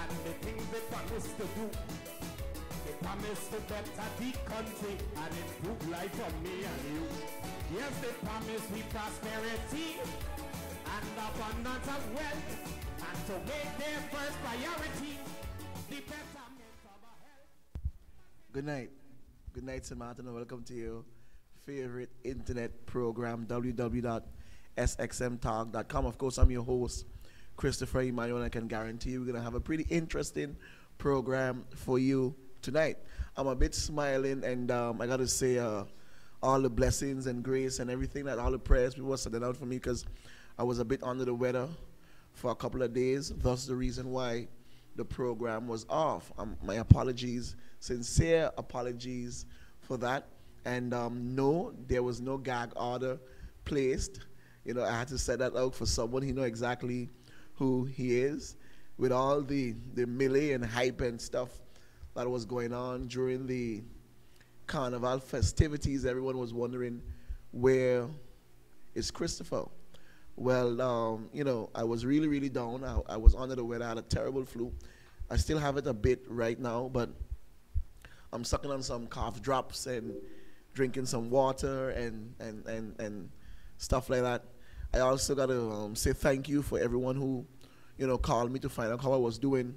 and the things they promise to do. They promise to better the country and improve life for me and you. Yes, they promise me prosperity and abundance of wealth, and to make their first priority the betterment of our health. Good night. Good night, St. Martin, and welcome to your favorite internet program, www.SXMTalk.com. Of course, I'm your host, Christopher Emmanuel, and I can guarantee you we're going to have a pretty interesting program for you tonight. I'm a bit smiling, and I got to say all the blessings and grace and everything, that all the prayers people were sending out for me, because I was a bit under the weather for a couple of days, thus the reason why the program was off. My apologies, sincere apologies for that. And no, there was no gag order placed. You know, I had to set that out for someone. He know exactly who he is. With all the melee and hype and stuff that was going on during the carnival festivities, everyone was wondering, where is Christopher? Well, you know, I was really, really down. I was under the weather. I had a terrible flu. I still have it a bit right now, but I'm sucking on some cough drops and drinking some water and stuff like that. I also got to say thank you for everyone who, you know, called me to find out how I was doing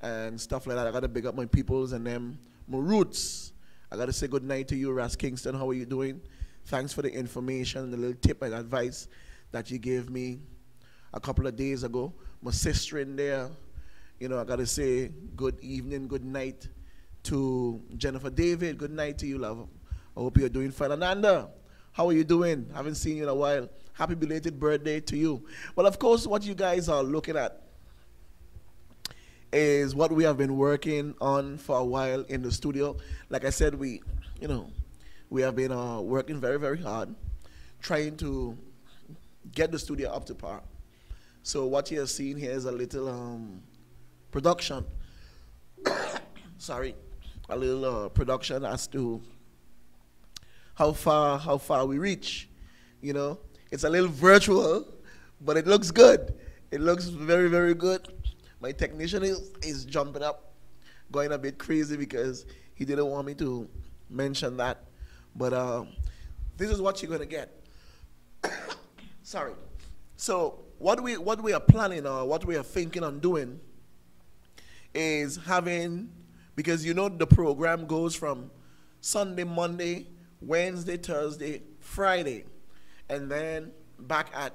and stuff like that. I got to big up my peoples and them, my roots. I got to say good night to you, Ras Kingston. How are you doing? Thanks for the information, the little tip and advice that you gave me a couple of days ago. My sister in there, you know, I got to say good evening, good night to Jennifer David. Good night to you, love. I hope you're doing fine. Ananda, how are you doing? Haven't seen you in a while. Happy belated birthday to you. Well, of course, what you guys are looking at is what we have been working on for a while in the studio. Like I said, we have been working very, very hard, trying to get the studio up to par. So what you're seeing here is a little production. Sorry, a little production as to how far we reach. You know, it's a little virtual, but it looks good. It looks very, very good. My technician is jumping up, going a bit crazy because he didn't want me to mention that. But this is what you're gonna get. Sorry. So what we are planning, or what we are thinking on doing, is having, because you know the program goes from Sunday, Monday, Wednesday, Thursday, Friday, and then back at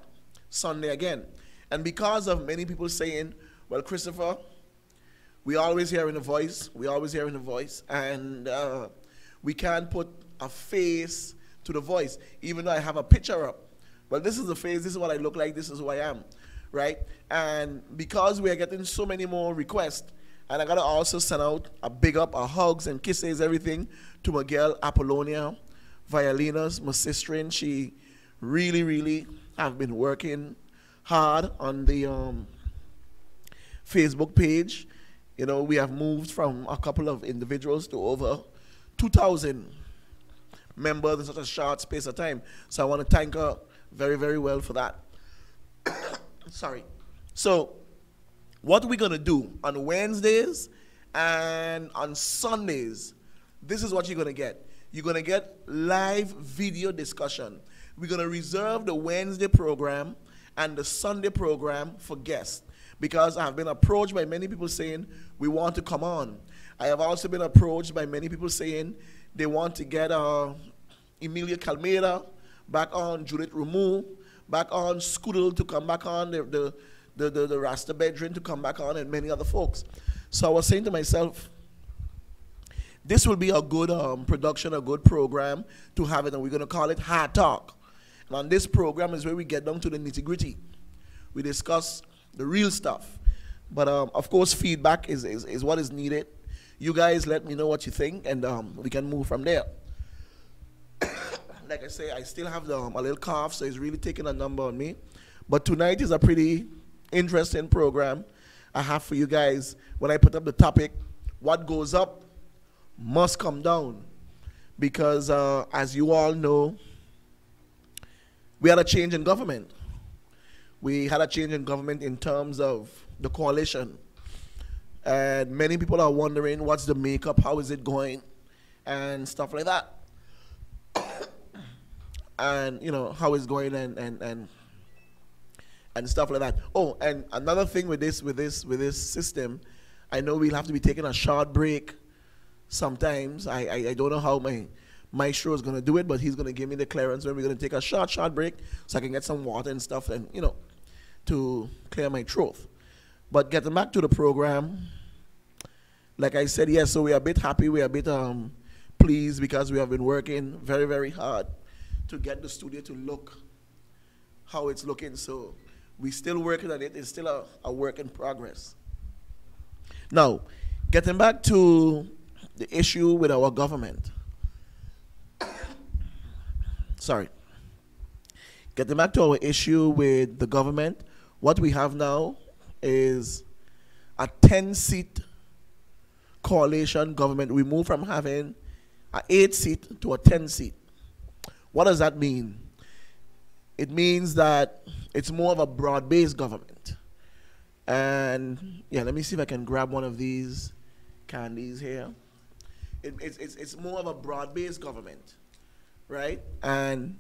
Sunday again. And because of many people saying, well, Christopher, we always hearing a voice, and we can't put a face to the voice, even though I have a picture up. Well, this is the face, this is what I look like, this is who I am, right? And because we are getting so many more requests, and I gotta also send out a big up, a hugs and kisses, everything, to my girl Apollonia Violinas, my sister. She really, really have been working hard on the Facebook page. You know, we have moved from a couple of individuals to over 2,000 members in such a short space of time. So I want to thank her very, very well for that. Sorry. So what we're going to do on Wednesdays and on Sundays, this is what you're going to get. You're going to get live video discussion. We're going to reserve the Wednesday program and the Sunday program for guests, because I have been approached by many people saying we want to come on. I have also been approached by many people saying they want to get Emilia Calmeda back on, Judith Rumu back on, Scoodle to come back on, the Rasta Bedrin to come back on, and many other folks. So I was saying to myself, this will be a good production, a good program to have it, and we're going to call it Hard Talk. And on this program is where we get down to the nitty-gritty. We discuss the real stuff. But of course, feedback is what is needed. You guys let me know what you think, and we can move from there. Like I say, I still have a little cough, so it's really taking a number on me. But tonight is a pretty interesting program I have for you guys. When I put up the topic, what goes up must come down. Because as you all know, we had a change in government. We had a change in government in terms of the coalition. And many people are wondering what's the makeup, how is it going, and stuff like that. And you know how it's going and stuff like that. Oh, and another thing with this system, I know we'll have to be taking a short break sometimes. I don't know how my maestro is gonna do it, but he's gonna give me the clearance when we're gonna take a short break so I can get some water and stuff and you know to clear my throat. But getting back to the program, like I said, yes, so we are a bit happy, we are a bit pleased because we have been working very, very hard to get the studio to look how it's looking. So we're still working on it. It's still a work in progress. Now, getting back to the issue with our government. Sorry. Getting back to our issue with the government, what we have now is a 10-seat coalition government. We moved from having an 8-seat to a 10-seat. What does that mean? It means that it's more of a broad-based government. And yeah, let me see if I can grab one of these candies here. It's more of a broad-based government, right? And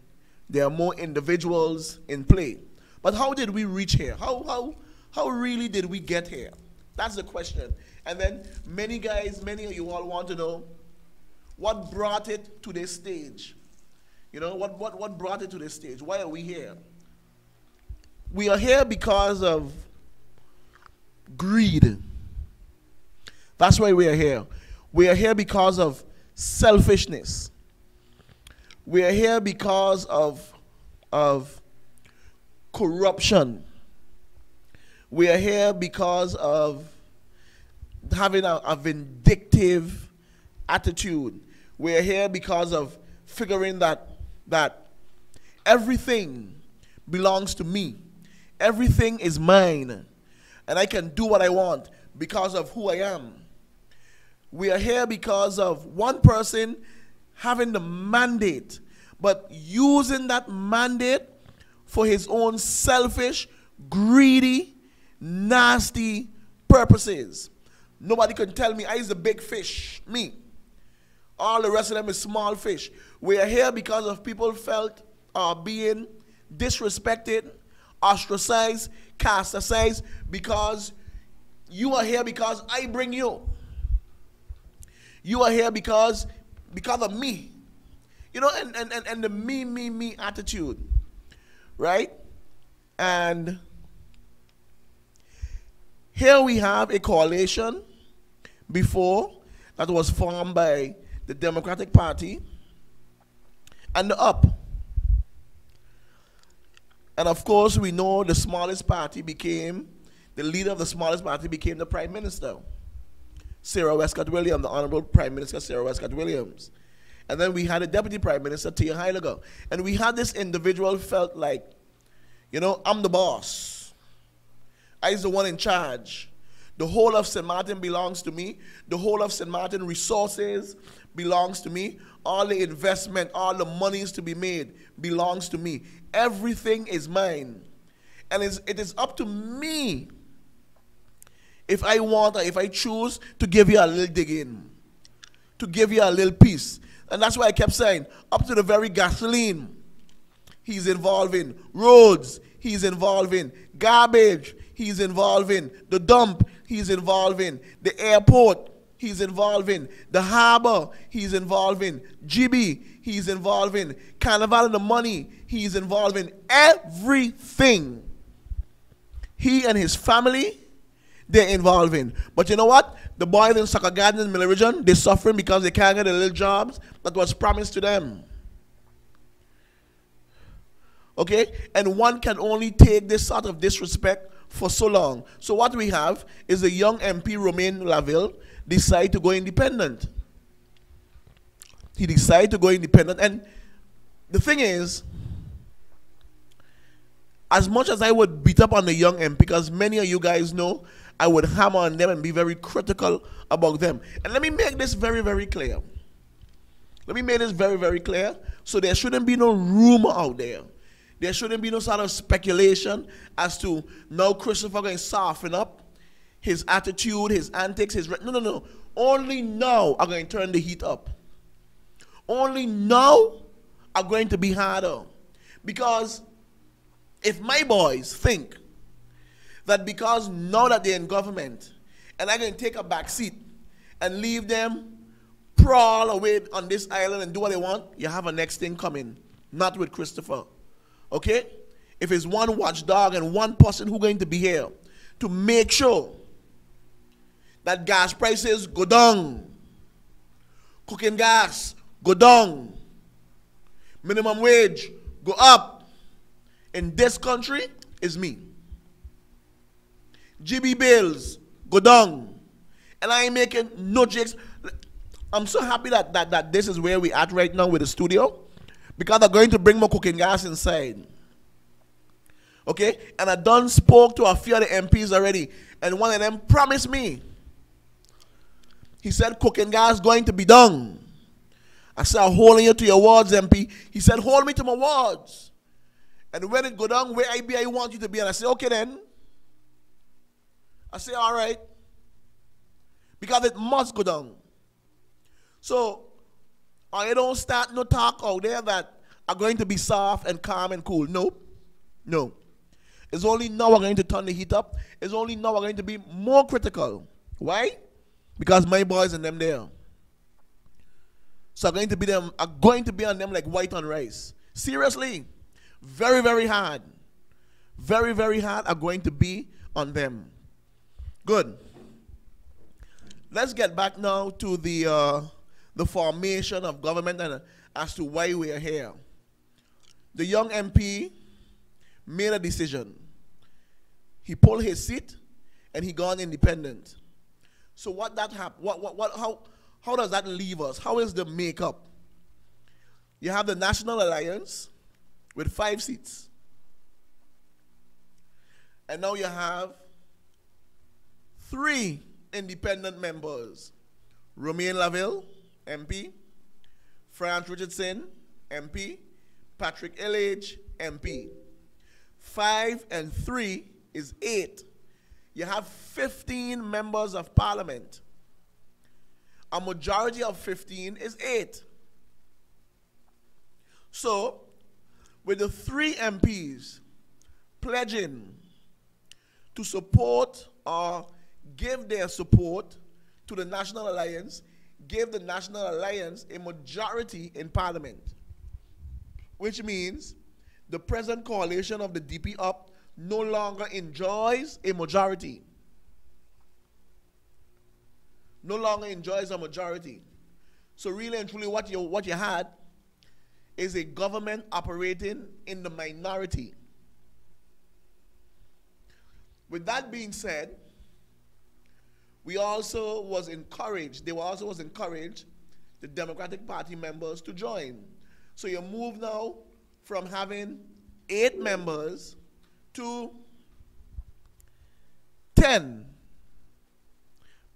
there are more individuals in play. But how did we reach here? How really did we get here? That's the question. And then many of you all want to know what brought it to this stage. You know, what brought it to this stage? Why are we here? We are here because of greed. That's why we are here. We are here because of selfishness. We are here because of corruption. We are here because of having a vindictive attitude. We are here because of figuring that everything belongs to me. Everything is mine. And I can do what I want because of who I am. We are here because of one person having the mandate, but using that mandate for his own selfish, greedy, nasty purposes. Nobody can tell me I is the big fish, me. All the rest of them is small fish. We are here because of people felt being disrespected, ostracized, cast aside, because you are here because I bring you. You are here because of me. You know, and the me attitude, right? And here we have a coalition before that was formed by the Democratic Party and the UP. And of course, we know the smallest party became, the leader of the smallest party became the Prime Minister, Sarah Westcott Williams, the Honorable Prime Minister Sarah Westcott Williams. And then we had a Deputy Prime Minister, Tia Heiliger. And we had this individual felt like, you know, I'm the boss. I'm the one in charge. The whole of St. Martin belongs to me. The whole of St. Martin resources belongs to me. All the investment, all the monies to be made belongs to me. Everything is mine. And it is up to me if I want or if I choose to give you a little dig in, to give you a little piece. And that's why I kept saying, up to the very gasoline, he's involved in roads, he's involved in garbage, he's involved in the dump, he's involved in the airport, he's involved in the harbor, he's involved in GB, he's involved in Carnival and the money, he's involved in everything. He and his family, they're involved in. But you know what? The boys in Soccer Garden in Miller Region, they're suffering because they can't get the little jobs that was promised to them. Okay? And one can only take this sort of disrespect for so long. So what we have is a young MP, Romain Laville, decide to go independent. He decided to go independent. And the thing is, as much as I would beat up on the young MP, because many of you guys know, I would hammer on them and be very critical about them. And let me make this very, very clear. Let me make this very, very clear. So there shouldn't be no rumor out there. There shouldn't be no sort of speculation as to now Christopher going to soften up his attitude, his antics, no. Only now are going to turn the heat up. Only now are going to be harder. Because if my boys think that because now that they're in government and I'm going to take a back seat and leave them prowl away on this island and do what they want, you have a next thing coming. Not with Christopher. Okay? If it's one watchdog and one person who's going to be here to make sure that gas prices go down, cooking gas go down, minimum wage go up in this country, is me. GB bills go down. And I ain't making no jokes. I'm so happy that this is where we at right now with the studio, because they're going to bring more cooking gas inside. Okay? And I done spoke to a few of the MPs already, and one of them promised me. He said cooking gas going to be done. I said, I'm holding you to your words, MP. He said, hold me to my words. And when it go down where I want you to be. And I said, okay then. I say, all right. Because it must go down. So, I don't start no talk out there that are going to be soft and calm and cool. Nope. No. It's only now we're going to turn the heat up. It's only now we're going to be more critical. Why? Because my boys and them there. So I'm going to be on them like white on rice. Seriously. Very, very hard. Very, very hard are going to be on them. Good. Let's get back now to the formation of government and as to why we are here. The young MP made a decision. He pulled his seat and he gone independent. So what that happened? How does that leave us? How is the makeup? You have the National Alliance with 5 seats. And now you have 3 independent members. Romain Laville, MP. France Richardson, MP. Patrick Elledge, MP. 5 and 3 is 8. You have 15 members of parliament. A majority of 15 is 8. So, with the 3 MPs pledging to support or give their support to the National Alliance, give the National Alliance a majority in parliament, which means the present coalition of the DP up no longer enjoys a majority. No longer enjoys a majority. So really and truly what you had is a government operating in the minority. With that being said, they also was encouraged, the Democratic Party members to join. So you move now from having 8 members to 10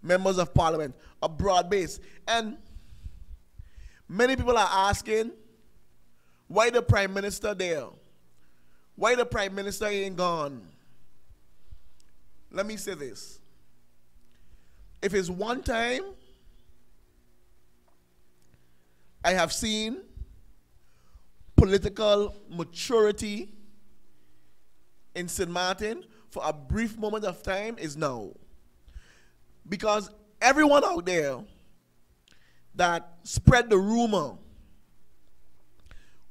members of parliament, a broad base. And many people are asking, why the prime minister there? Why the prime minister ain't gone? Let me say this. If it's one time I have seen political maturity in St. Martin for a brief moment of time, is now. Because everyone out there that spread the rumor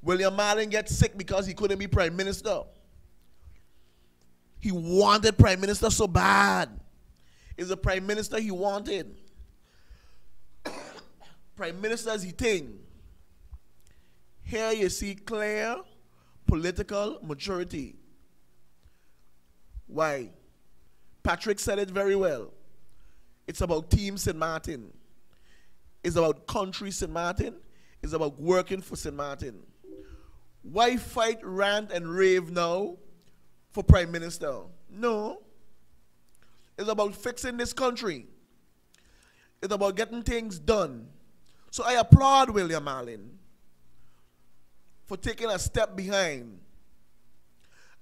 William Marlin gets sick because he couldn't be prime minister. He wanted prime minister so bad. Is the prime minister he wanted. Prime minister is he thing. Here you see clear political maturity. Why? Patrick said it very well. It's about Team St. Martin. It's about country St. Martin. It's about working for St. Martin. Why fight, rant, and rave now for prime minister? No. It's about fixing this country. It's about getting things done. So I applaud William Marlin for taking a step behind.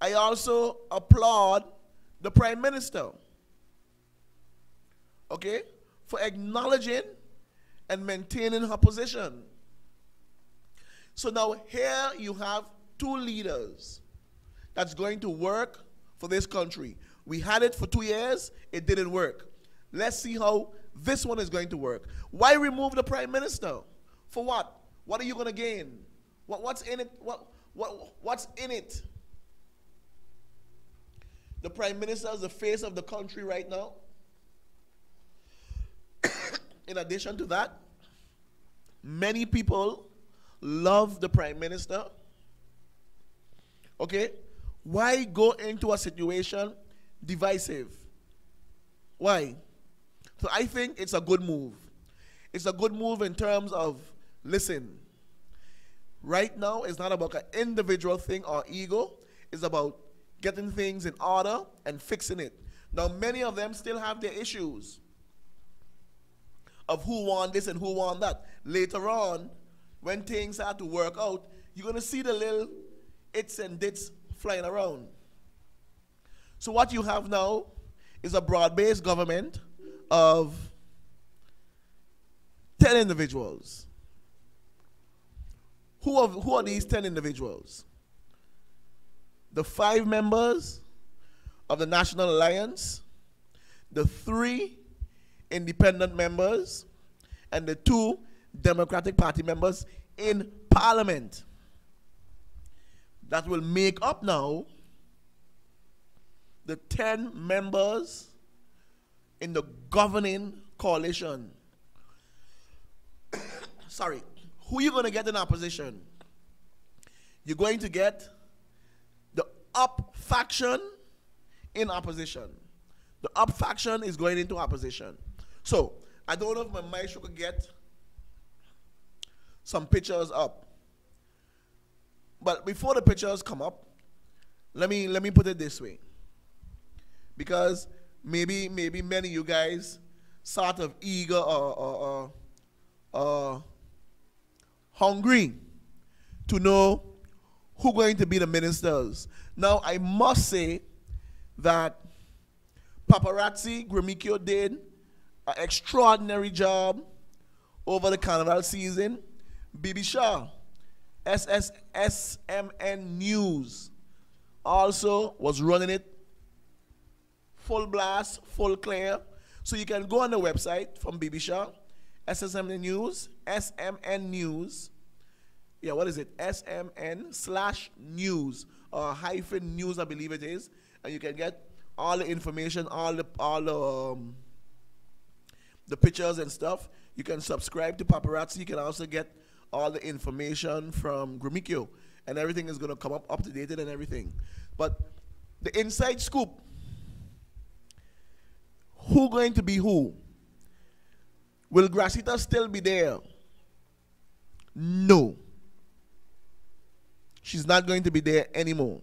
I also applaud the prime minister okay, for acknowledging and maintaining her position. So now here you have two leaders that's going to work for this country. We had it for 2 years, it didn't work. Let's see how this one is going to work. Why remove the prime minister? For what? What are you going to gain? What's in it? What's in it? The prime minister is the face of the country right now. In addition to that, many people love the prime minister. Okay? Why go into a situation divisive? Why? So I think it's a good move. It's a good move in terms of, listen, right now it's not about an individual thing or ego. It's about getting things in order and fixing it. Now, many of them still have their issues of who won this and who won that. Later on, when things start to work out, you're going to see the little its and dits flying around. So what you have now is a broad-based government of 10 individuals. Who are these 10 individuals? The 5 members of the National Alliance, the 3 independent members, and the 2 Democratic Party members in Parliament. That will make up now the 10 members in the governing coalition. Sorry. Who are you going to get in opposition? You're going to get the up faction in opposition. The up faction is going into opposition. So, I don't know if my maestro could get some pictures up. But before the pictures come up, let me put it this way. Because maybe many of you guys sort of eager or hungry to know who going to be the ministers. Now, I must say that Paparazzi Gromikio did an extraordinary job over the carnival season. Bibi Shah, SXMN News, also was running it full blast, full clear. So you can go on the website from Bibi Shah, SXMN News, SMN News. Yeah, what is it? SMN/news or hyphen news, I believe it is. And you can get all the information, all the pictures and stuff. You can subscribe to Paparazzi. You can also get all the information from Gromikio. And everything is going to come up to date and everything. But the inside scoop, who going to be who? Will Gracita still be there? No. She's not going to be there anymore.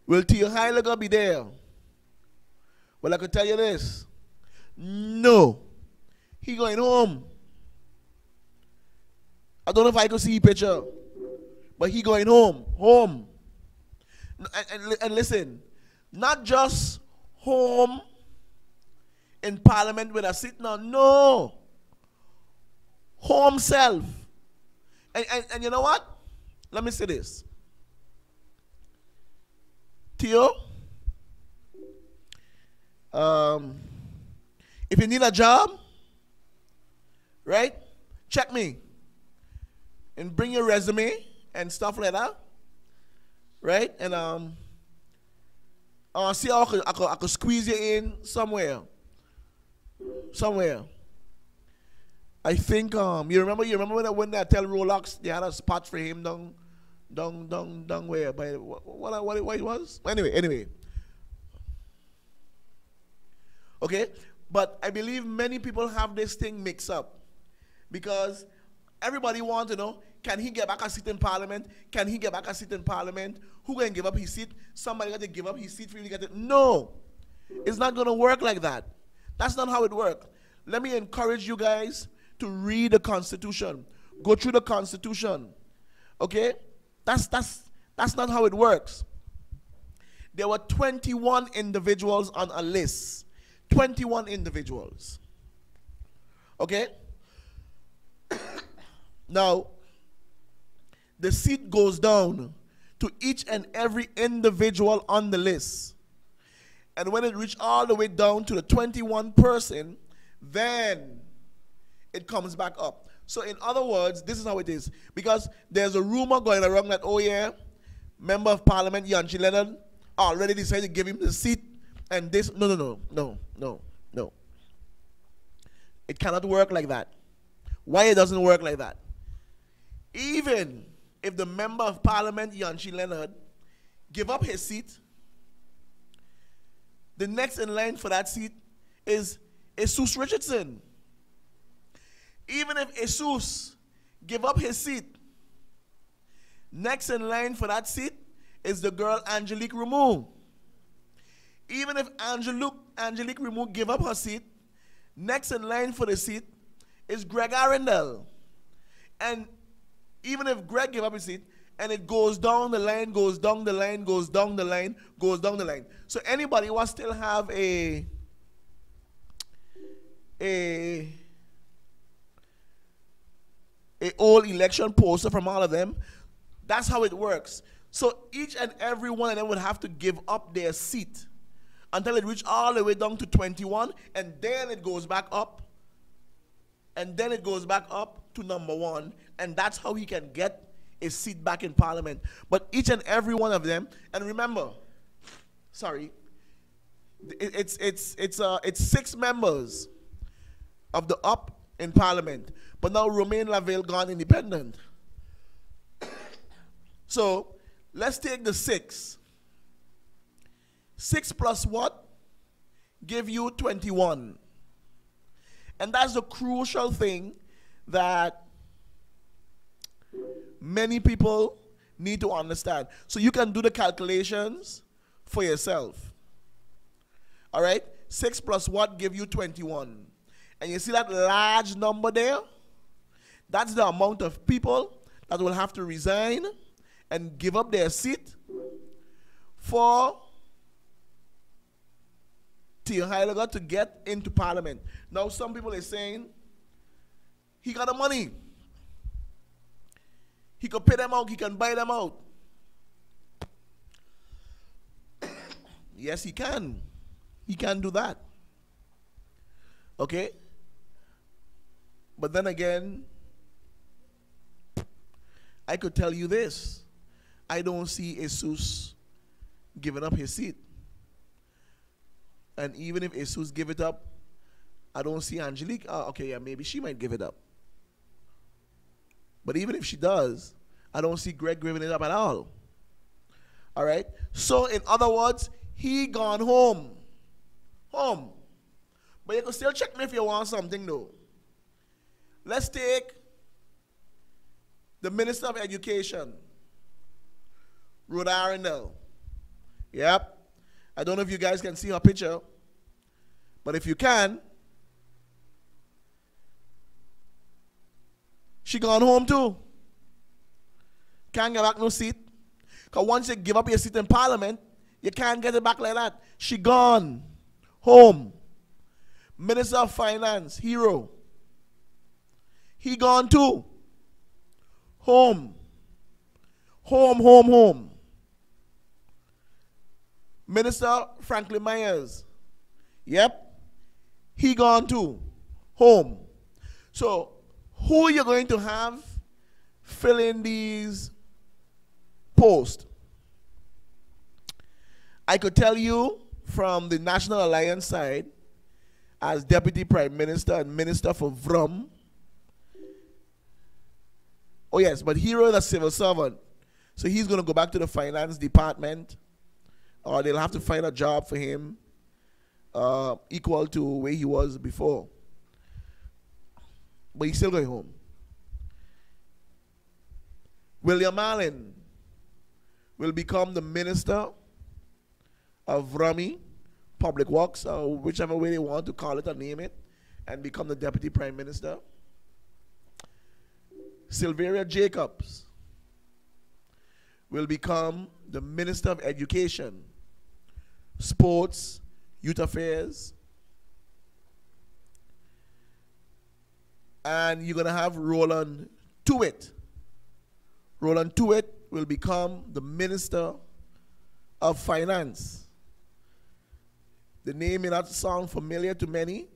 Will Tio Heiliger be there? Well, I could tell you this. No. He going home. I don't know if I could see a picture, but he going home. Home. And listen, not just home in Parliament with a seat now. No. Home self. And you know what? Let me say this. Tio, if you need a job, right, check me. And bring your resume and stuff like that. Right? And see how I could squeeze you in somewhere. Somewhere. I think you remember when I tell Rolex they had a spot for him down where by what it was? Anyway. Okay? But I believe many people have this thing mixed up. Because everybody wants to know, can he get back a seat in Parliament? Can he get back a seat in Parliament? Who going to give up his seat? Somebody got to give up his seat for you to get it. No. It's not going to work like that. That's not how it works. Let me encourage you guys to read the Constitution. Go through the Constitution. Okay? That's not how it works. There were 21 individuals on a list. 21 individuals. Okay? Now, the seat goes down to each and every individual on the list. And when it reaches all the way down to the 21 person, then it comes back up. So in other words, this is how it is. Because there's a rumor going around that, oh yeah, Member of Parliament Yanchi Leonard already decided to give him the seat and this. No. It cannot work like that. Why it doesn't work like that? Even if the Member of Parliament Yanchi Leonard give up his seat, the next in line for that seat is Jesus Richardson. Even if Jesus give up his seat, next in line for that seat is the girl Angelique Rameau. Even if Angelique Rameau give up her seat, next in line for the seat is Greg Arundel. And even if Greg give up his seat, and it goes down the line, goes down the line, goes down the line, goes down the line. So anybody who still have a old election poster from all of them, that's how it works. So each and every one of them would have to give up their seat until it reaches all the way down to 21, and then it goes back up, and then it goes back up to number 1, and that's how he can get a seat back in Parliament. But each and every one of them, and remember, sorry, it's 6 members of the up in Parliament, but now Romain Lavelle gone independent. So let's take the 6. 6 plus what? Give you 21. And that's the crucial thing that many people need to understand. So you can do the calculations for yourself. All right? 6 plus what give you 21. And you see that large number there? That's the amount of people that will have to resign and give up their seat for Theo Heiliger to get into Parliament. Now some people are saying, he got the money. He could pay them out. He can buy them out. Yes, he can. He can do that. Okay? But then again, I could tell you this. I don't see Jesus giving up his seat. And even if Jesus give it up, I don't see Angelique. Okay, yeah, maybe she might give it up. But even if she does, I don't see Greg giving it up at all. All right? So, in other words, he gone home. Home. But you can still check me if you want something, though. Let's take the Minister of Education, Rhoda Arundel. Yep. I don't know if you guys can see her picture. But if you can, she gone home too. Can't get back no seat. Because once you give up your seat in Parliament, you can't get it back like that. She gone home. Minister of Finance, Hero. He gone too. Home. Home. Minister Franklin Myers. Yep. He gone too. Home. So, who are you going to have fill in these posts? I could tell you from the National Alliance side, as Deputy Prime Minister and Minister for VRUM. Oh yes, but Hero is a civil servant. So he's going to go back to the finance department, or they'll have to find a job for him equal to where he was before. But he's still going home. William Allen will become the Minister of Rummy, Public Works, or whichever way they want to call it or name it, and become the Deputy Prime Minister. Sylvia Jacobs will become the Minister of Education, Sports, Youth Affairs, And you're going to have Roland Tuitt. Roland Tuitt will become the Minister of Finance. The name may not sound familiar to many,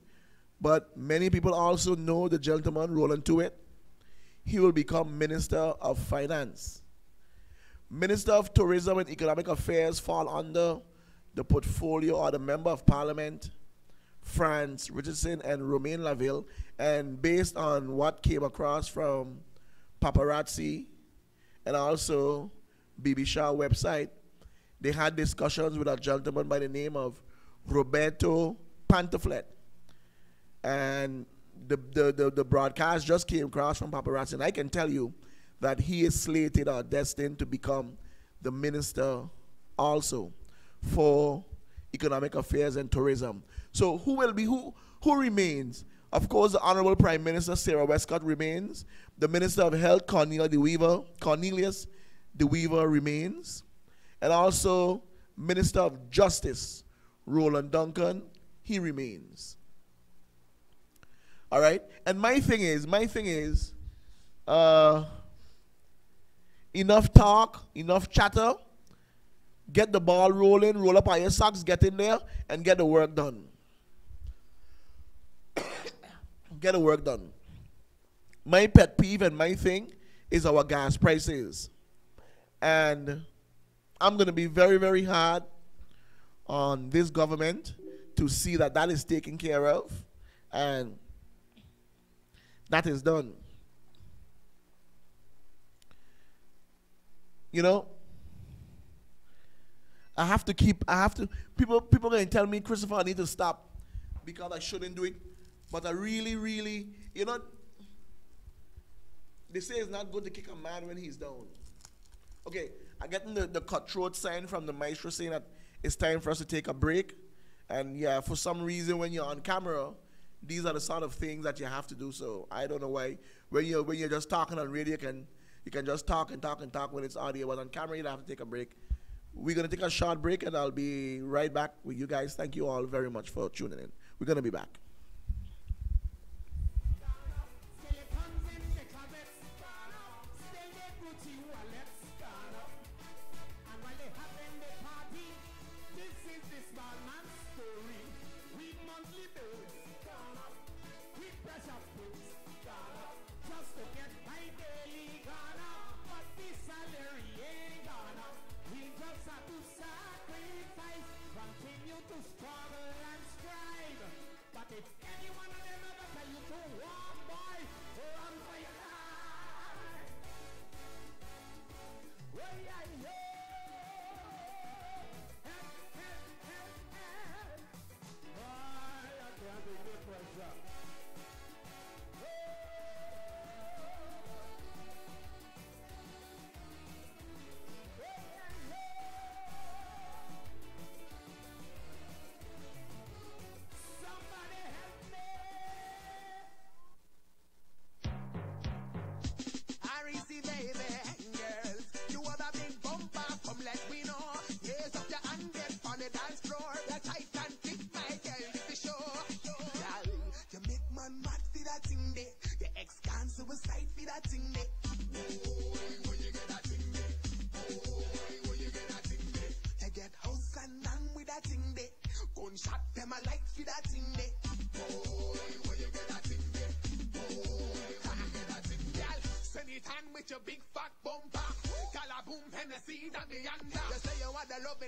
but many people also know the gentleman, Roland Tuitt. He will become Minister of Finance. Minister of Tourism and Economic Affairs fall under the portfolio or the Member of Parliament, France Richardson and Romain Laville. And based on what came across from Paparazzi and also BB Shaw website, they had discussions with a gentleman by the name of Roberto Pantoflet. And the broadcast just came across from Paparazzi, and I can tell you that he is slated or destined to become the minister also for economic affairs and tourism. So who remains? Of course, the Honorable Prime Minister Sarah Westcott remains. The Minister of Health Cornelius de Weaver remains. And also Minister of Justice Roland Duncan, he remains. All right? And my thing is, enough talk, enough chatter. Get the ball rolling, roll up on your socks, get in there, and get the work done. Get the work done. My pet peeve and my thing is our gas prices. And I'm going to be very, very hard on this government to see that that is taken care of. And that is done. You know, people are going to tell me, Christopher, I need to stop because I shouldn't do it. But I really, you know, they say it's not good to kick a man when he's down. Okay, I get the cutthroat sign from the maestro saying that it's time for us to take a break. And yeah, for some reason when you're on camera, these are the sort of things that you have to do. So I don't know why. When you're just talking on radio, you can just talk and talk when it's audio. But on camera, you have to take a break. We're going to take a short break, and I'll be right back with you guys. Thank you all very much for tuning in. We're going to be back.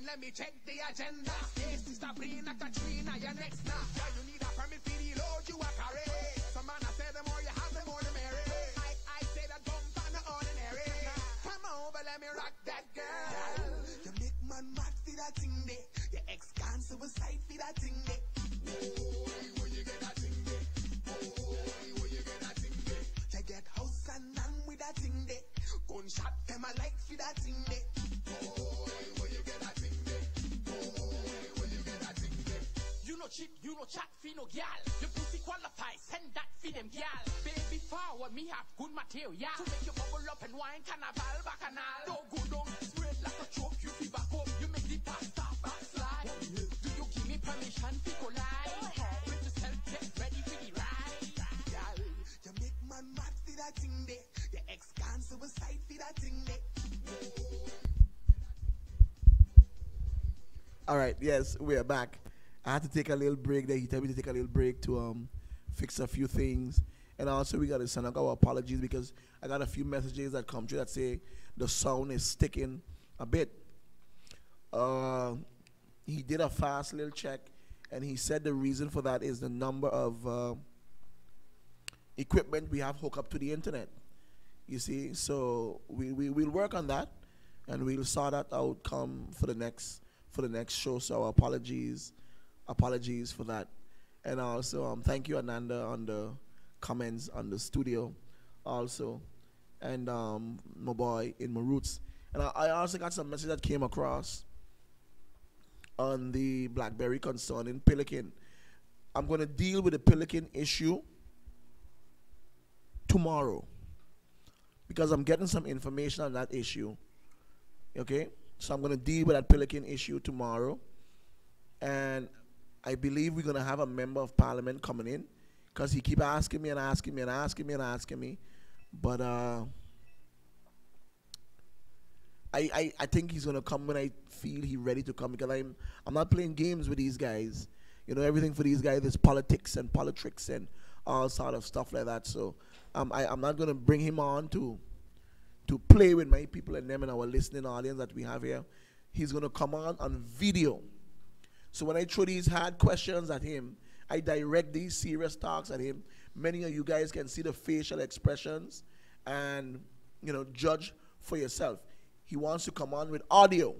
Let me check the agenda. Yes, Sabrina, Katrina, you're next now. Yeah, you need a permit for the load you are carrying. Some man I say the more you have, the more the merry. I say that bumper not ordinary. Come over, let me rock that girl. You make man mad for that thing there. Your ex can't suicide for that thing there. Where you get that thing there? Where you get that thing there? You get house and none with that thing there. Gunshot them I like for that thing there. You no chat fi no gal. Your pussy qualify, send that fi them gal. Baby forward, me have good material to make you bubble up and wine carnival bacchanal. Don't go down straight like a choke, you fi back up. You make the pasta backslide. Do you give me permission fi collide? With yourself, get ready for the ride. Gal, you make All right, yes, we are back. I had to take a little break there. He told me to take a little break to fix a few things. And also we got to send out our apologies because I got a few messages that come through that say the sound is sticking a bit. He did a fast little check and he said the reason for that is the number of equipment we have hooked up to the internet. You see, so we'll work on that and we'll sort that out come for the next show. So apologies for that. And also thank you Ananda on the comments on the studio also, and my boy in my roots. And I also got some message that came across on the BlackBerry concerning Pelican. I'm going to deal with the Pelican issue tomorrow because I'm getting some information on that issue. Okay, so I'm going to deal with that Pelican issue tomorrow, and I believe we're going to have a member of parliament coming in because he keep asking me and asking me and asking me and asking me, but I think he's going to come when I feel he's ready to come because I'm not playing games with these guys. You know, everything for these guys is politics and politics and all sort of stuff like that. So I'm not going to bring him on to play with my people and them and our listening audience that we have here. He's going to come on video. So when I throw these hard questions at him, I direct these serious talks at him. Many of you guys can see the facial expressions and, you know, judge for yourself. He wants to come on with audio.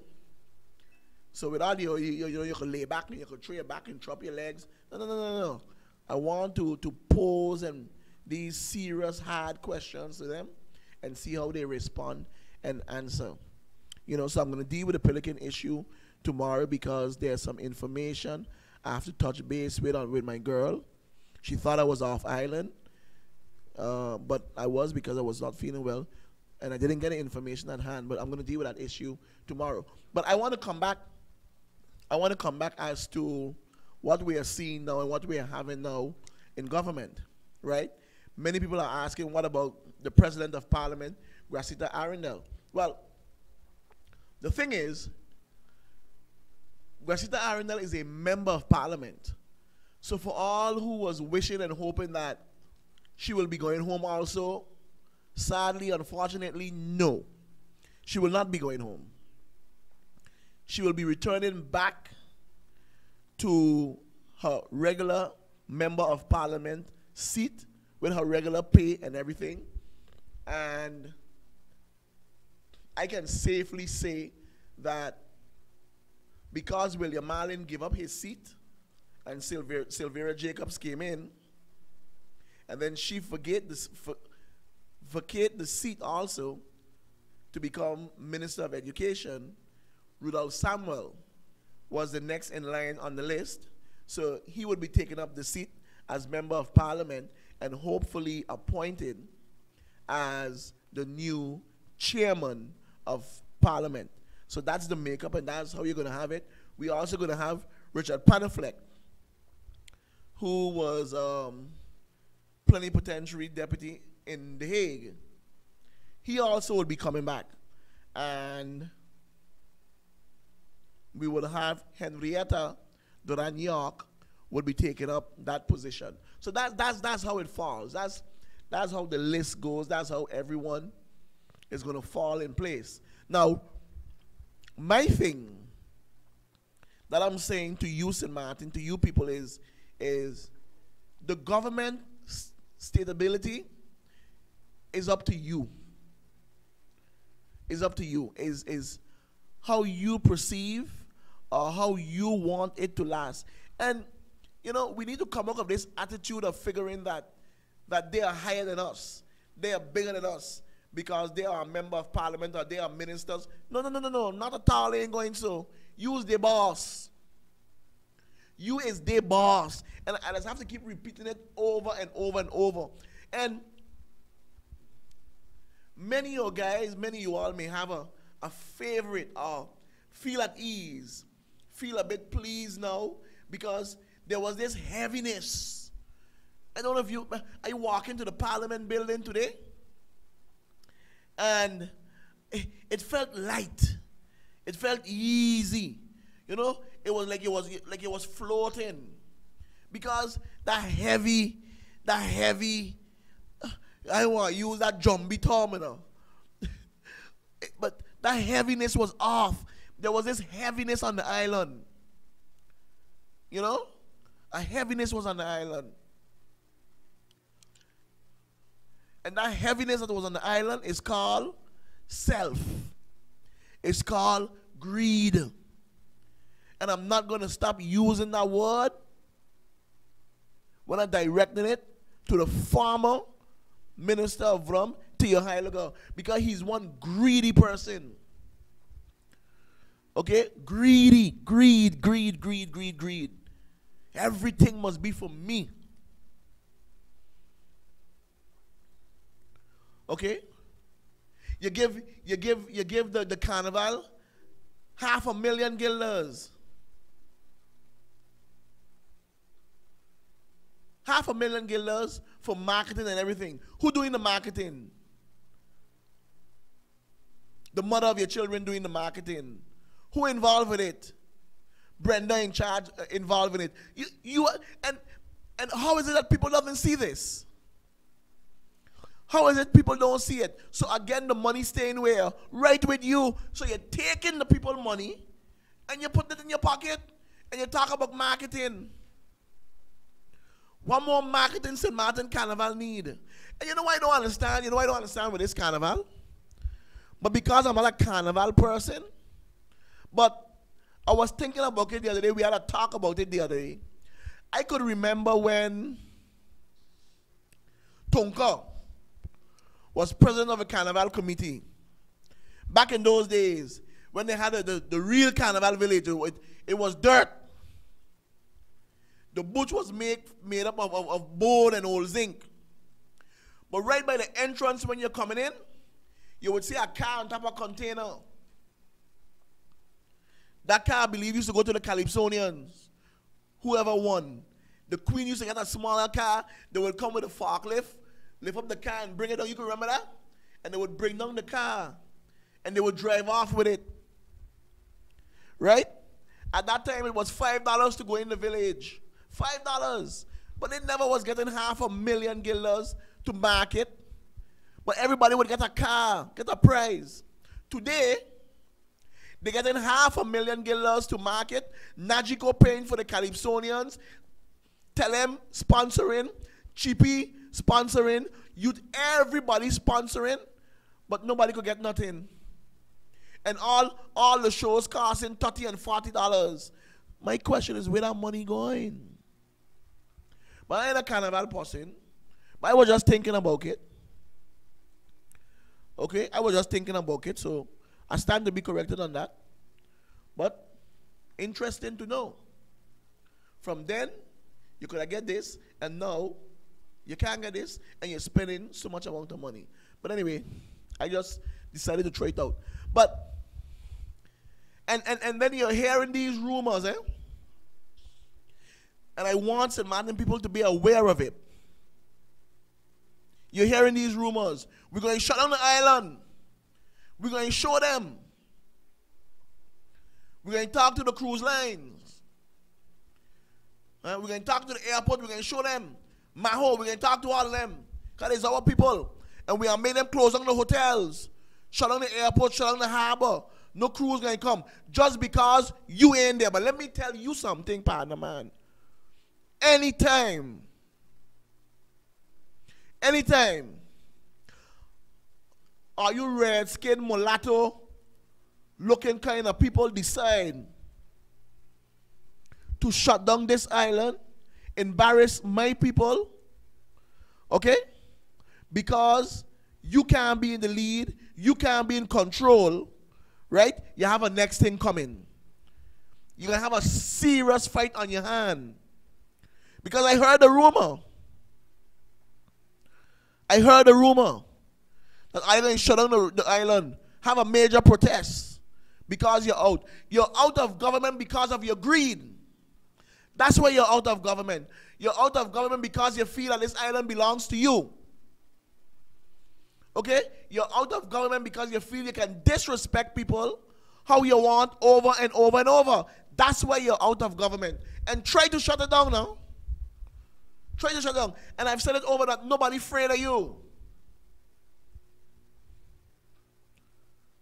So with audio, you can lay back and you can throw your back and drop your legs. No. I want to pose and these serious, hard questions to them and see how they respond and answer. You know, so I'm going to deal with the Pelican issue tomorrow because there's some information I have to touch base with my girl. She thought I was off island, but I was because I was not feeling well, and I didn't get the information at hand. But I'm going to deal with that issue tomorrow. But I want to come back. I want to come back as to what we are seeing now and what we are having now in government, right? Many people are asking, what about the President of Parliament, Gracita Arundel? Well, the thing is, Gracita Arundel is a member of Parliament. So for all who was wishing and hoping that she will be going home also, sadly, unfortunately, no. She will not be going home. She will be returning back to her regular member of Parliament seat with her regular pay and everything. And I can safely say that because William Marlin gave up his seat and Sylvia Jacobs came in, and then she vacate the seat also to become Minister of Education, Rudolph Samuel was the next in line on the list. So he would be taking up the seat as Member of Parliament and hopefully appointed as the new Chairman of Parliament. So that's the makeup, and that's how you're going to have it. We're also going to have Richard Panafleck, who was plenipotentiary deputy in The Hague. He also will be coming back. And we will have Henrietta Duran York would be taking up that position. So that's how it falls. That's how the list goes. That's how everyone is going to fall in place. Now, my thing that I'm saying to you, St. Martin, to you people is the government stability is up to you. Is up to you. Is how you perceive or how you want it to last. And, you know, we need to come up with this attitude of figuring that they are higher than us. They are bigger than us because they are a member of Parliament or they are ministers. No, not at all. They ain't going so. You is the boss. You is the boss. And I just have to keep repeating it over and over and over. And many of you guys, many of you all may have a favorite or feel at ease, feel a bit pleased now because there was this heaviness. I don't know if you walk into the Parliament building today and it felt light. It felt easy. You know, it was like it was floating. Because that heavy, I want to use that jumbie terminal. But that heaviness was off. There was this heaviness on the island. You know? A heaviness was on the island. And that heaviness that was on the island is called self. It's called greed. And I'm not going to stop using that word when I'm directing it to the former minister of Rum, Theo Heilige, because he's one greedy person. Okay? Greedy. Greed. Everything must be for me. Okay? You give the carnival $500,000. $500,000 for marketing and everything. Who doing the marketing? The mother of your children doing the marketing. Who involved with it? Brenda in charge, involved in it. And how is it that people don't see this? How is it people don't see it? So again, the money staying where? Right with you. So you're taking the people money and you put it in your pocket and you talk about marketing. One more marketing St. Martin Carnival need. And you know why I don't understand? You know why I don't understand with this carnival? But because I'm not a carnival person, but I was thinking about it the other day. We had a talk about it the other day. I could remember when Tonka was president of a carnival committee. Back in those days, when they had the real carnival village, it was dirt. The butch was made up of bone and old zinc. But right by the entrance when you're coming in, you would see a car on top of a container. That car, I believe, used to go to the Calypsonians. Whoever won. The queen used to get a smaller car. They would come with a forklift, lift up the car and bring it down. You can remember that? And they would bring down the car. And they would drive off with it. Right? At that time, it was $5 to go in the village. $5. But it never was getting $500,000 to market. But everybody would get a car, get a prize. Today, they're getting $500,000 to market. Najiko paying for the Calypsonians. Telem sponsoring. Chippy sponsoring. Youth, everybody sponsoring. But nobody could get nothing. And all the shows costing $30 and $40. My question is, where that money going? But I ain't a carnival person. But I was just thinking about it. Okay? I was just thinking about it, so I stand to be corrected on that. But interesting to know. From then, you could have get this, and now you can't get this, and you're spending so much amount of money. But anyway, I just decided to throw it out. But and then you're hearing these rumors, eh? And I want St. Martin people to be aware of it. You're hearing these rumors. We're going to shut down the island. We're going to show them. We're going to talk to the cruise lines. We're going to talk to the airport. We're going to show them. Maho, we're going to talk to all of them. Because it's our people. And we are made them close down the hotels. Shut down the airport, shut down the harbor. No cruise going to come. Just because you ain't there. But let me tell you something, partner, man. Anytime, are you red-skinned mulatto looking kind of people decide to shut down this island, embarrass my people, okay? Because you can't be in the lead, you can't be in control, right? You have a next thing coming. You're going to have a serious fight on your hand. Because I heard the rumor. That island shut down the island. Have a major protest. Because you're out. You're out of government because of your greed. That's why you're out of government. You're out of government because you feel that this island belongs to you. Okay? You're out of government because you feel you can disrespect people, how you want over and over and over. That's why you're out of government. And try to shut it down now. Try to shut it down. And I've said it over that nobody afraid of you.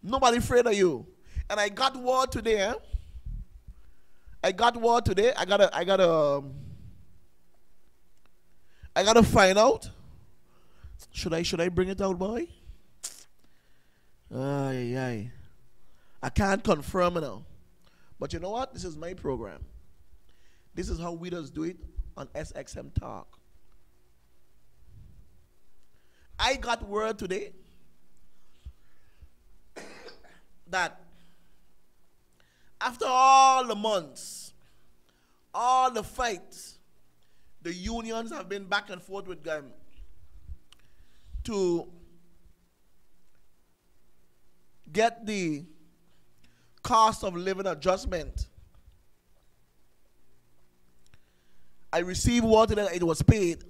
Nobody afraid of you. And I got word today. I gotta find out. Should I bring it out, boy? I can't confirm it now. But you know what? This is my program. This is how we just do it on SXMTalk. I got word today that after all the months, all the fights, the unions have been back and forth with them to get the cost of living adjustment. I received word today that it was paid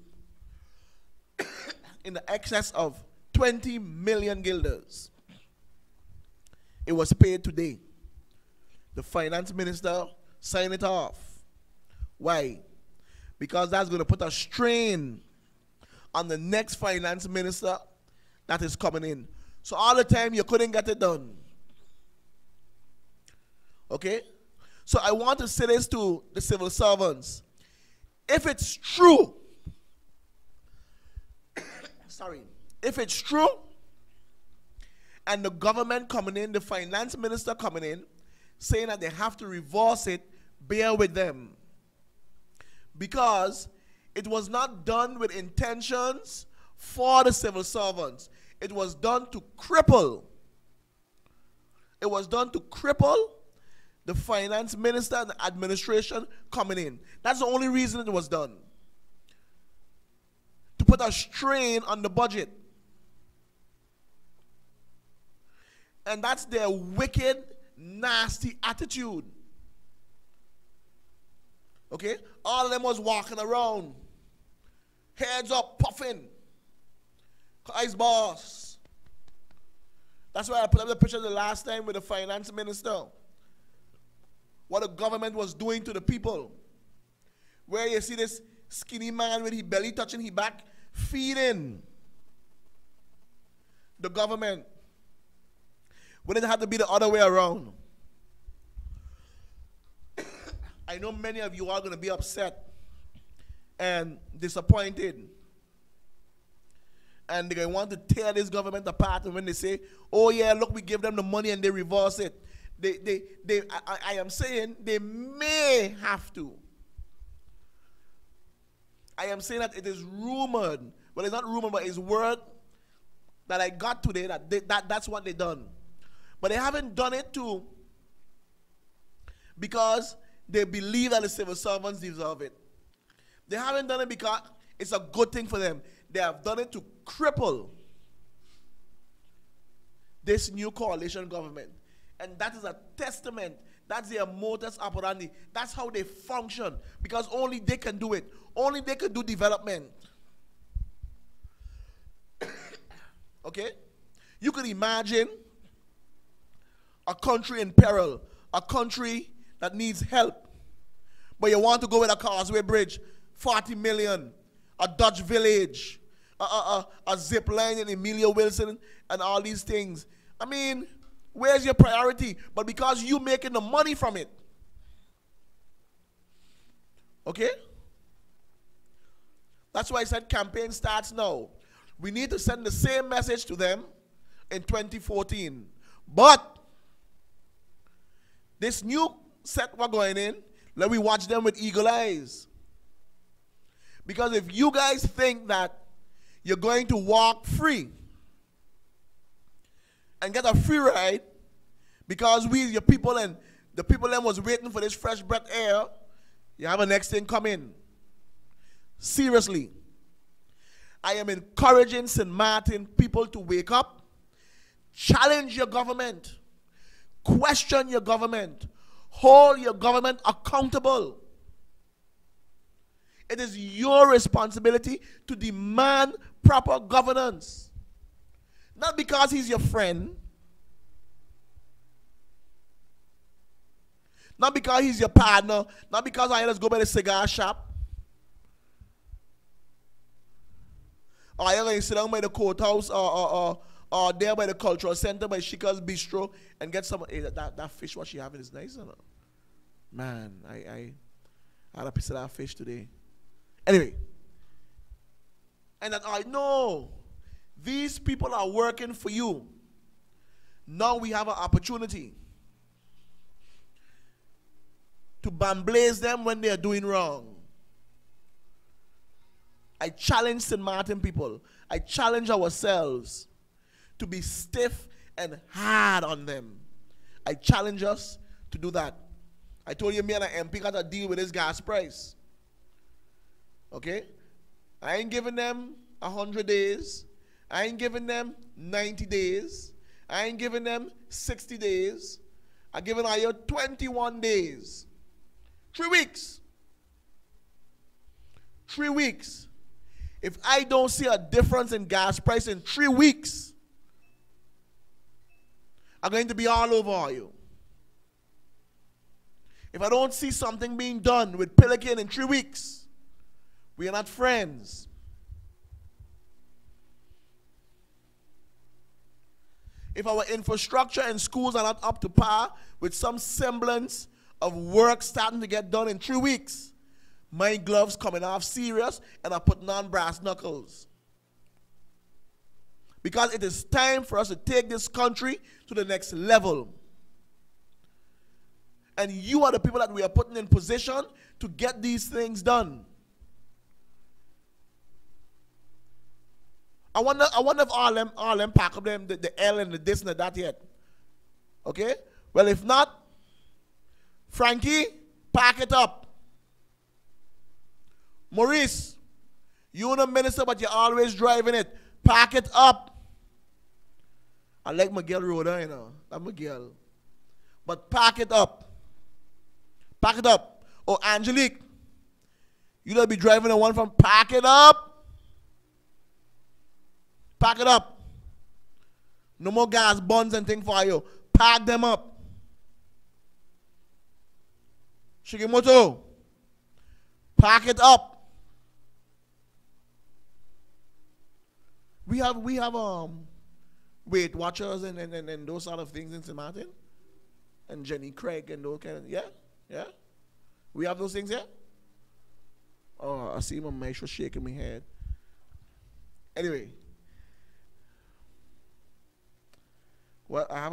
in the excess of 20 million guilders. It was paid today. The finance minister signed it off. Why? Because that's going to put a strain on the next finance minister that is coming in. So all the time you couldn't get it done. Okay? So I want to say this to the civil servants. If it's true, if it's true, and the government coming in, the finance minister coming in, saying that they have to reverse it, bear with them. Because it was not done with intentions for the civil servants. It was done to cripple. It was done to cripple the finance minister and the administration coming in. That's the only reason it was done. To put a strain on the budget. And that's their wicked, nasty attitude. Okay? All of them was walking around. Heads up, puffing. Ice boss. That's why I put up the picture the last time with the finance minister. What the government was doing to the people. Where you see this skinny man with his belly touching his back, feeding the government. When it had to be the other way around. I know many of you are going to be upset and disappointed. And they're going to want to tear this government apart. And when they say, oh yeah, look, we give them the money and they reverse it. I am saying they may have to. I am saying that it is rumored, but it's not rumored, but it's word that I got today that that's what they done. But they haven't done it because they believe that the civil servants deserve it. They haven't done it because it's a good thing for them. They have done it to cripple this new coalition government. And that is a testament. That's their modus operandi. That's how they function. Because only they can do it. Only they can do development. Okay? You could imagine a country in peril. A country that needs help. But you want to go with a causeway bridge. 40 million. A Dutch village. A zip line in Emilia Wilson and all these things. I mean, where's your priority? But because you making the money from it. Okay? That's why I said campaign starts now. We need to send the same message to them in 2014. But this new set we're going in, let me watch them with eagle eyes. Because if you guys think that you're going to walk free and get a free ride because we, your people, and the people them was waiting for this fresh breath air, you have a next thing come in. Seriously. I am encouraging St. Martin people to wake up, challenge your government, question your government, hold your government accountable. It is your responsibility to demand proper governance. Not because he's your friend. Not because he's your partner. Not because I just go by the cigar shop. Or you're going to sit down by the courthouse or there by the cultural center by Chica's Bistro and get some. Hey, that fish what she having is nice, you know? Man, I had a piece of that fish today. Anyway. And that I know these people are working for you. Now we have an opportunity to bamblaze them when they are doing wrong. I challenge St. Martin people. I challenge ourselves to be stiff and hard on them. I challenge us to do that. I told you me and an MP got to deal with this gas price. Okay? I ain't giving them 100 days. I ain't giving them 90 days. I ain't giving them 60 days. I'm giving you 21 days. 3 weeks. 3 weeks. If I don't see a difference in gas price in 3 weeks, I'm going to be all over you. If I don't see something being done with Pelican in 3 weeks, we are not friends. If our infrastructure and schools are not up to par with some semblance of work starting to get done in 3 weeks, my gloves coming off serious and I'm putting on brass knuckles. Because it is time for us to take this country to the next level. And you are the people that we are putting in position to get these things done. I wonder if all them pack up them the L and the this and the that yet. Okay? Well, if not, Frankie, pack it up. Maurice, you're the minister, but you're always driving it. Pack it up. I like Miguel Roda, you know. That's Miguel. But pack it up. Pack it up. Oh, Angelique, you don't be driving the one from pack it up. Pack it up. No more gas buns and things for you. Pack them up. Shigimoto, pack it up. We have Weight Watchers and those sort of things in St. Martin. And Jenny Craig and those kind of, yeah. We have those things here. Oh, I see my Maestro shaking my head. Anyway. Well, I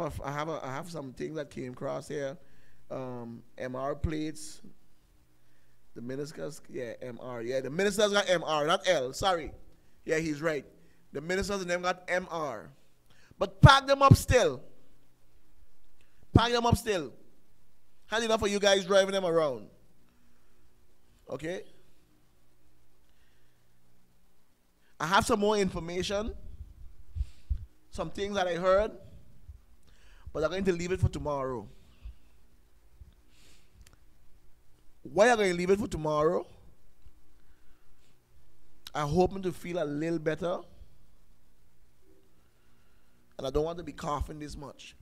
have some things that came across here. MR plates. The ministers, yeah, MR. Yeah, the ministers got MR, not L. Sorry. Yeah, he's right. The ministers and them got MR. But pack them up still. Pack them up still. Had enough for you guys driving them around. Okay? I have some more information. Some things that I heard. But I'm going to leave it for tomorrow. Why am I going to leave it for tomorrow? I'm hoping to feel a little better. And I don't want to be coughing this much.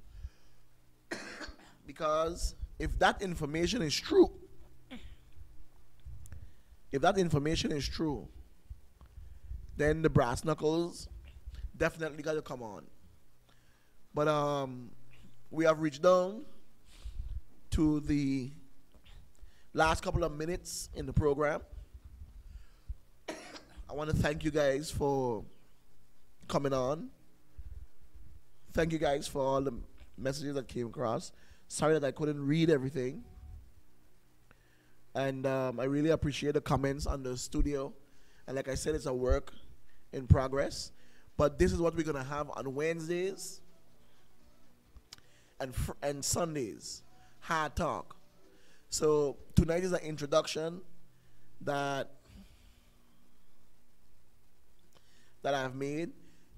Because if that information is true, then the brass knuckles definitely got to come on. But we have reached down to the last couple of minutes in the program. I want to thank you guys for coming on. Thank you guys for all the messages that came across. Sorry that I couldn't read everything. And I really appreciate the comments on the studio. And like I said, it's a work in progress. But this is what we're going to have on Wednesdays and Sundays. Hard Talk. So tonight is an introduction that I've made.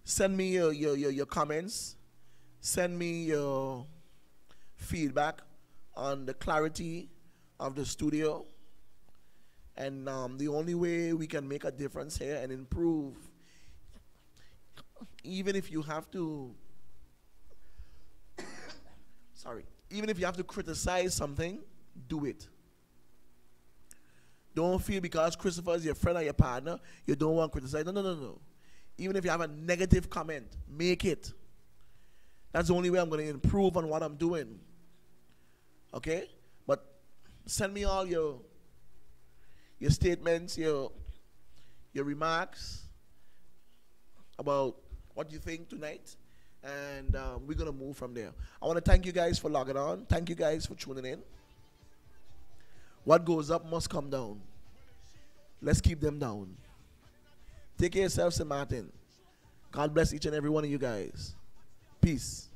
Send me your comments. Send me your feedback on the clarity of the studio. And the only way we can make a difference here and improve, even if you have to, even if you have to criticize something, do it. Don't feel because Christopher is your friend or your partner, you don't want to criticize. No, no, no, no. Even if you have a negative comment, make it. That's the only way I'm going to improve on what I'm doing. Okay? But send me all your statements, your remarks about what you think tonight. And we're going to move from there. I want to thank you guys for logging on. Thank you guys for tuning in. What goes up must come down. Let's keep them down. Take care of yourself, St. Martin. God bless each and every one of you guys. Peace.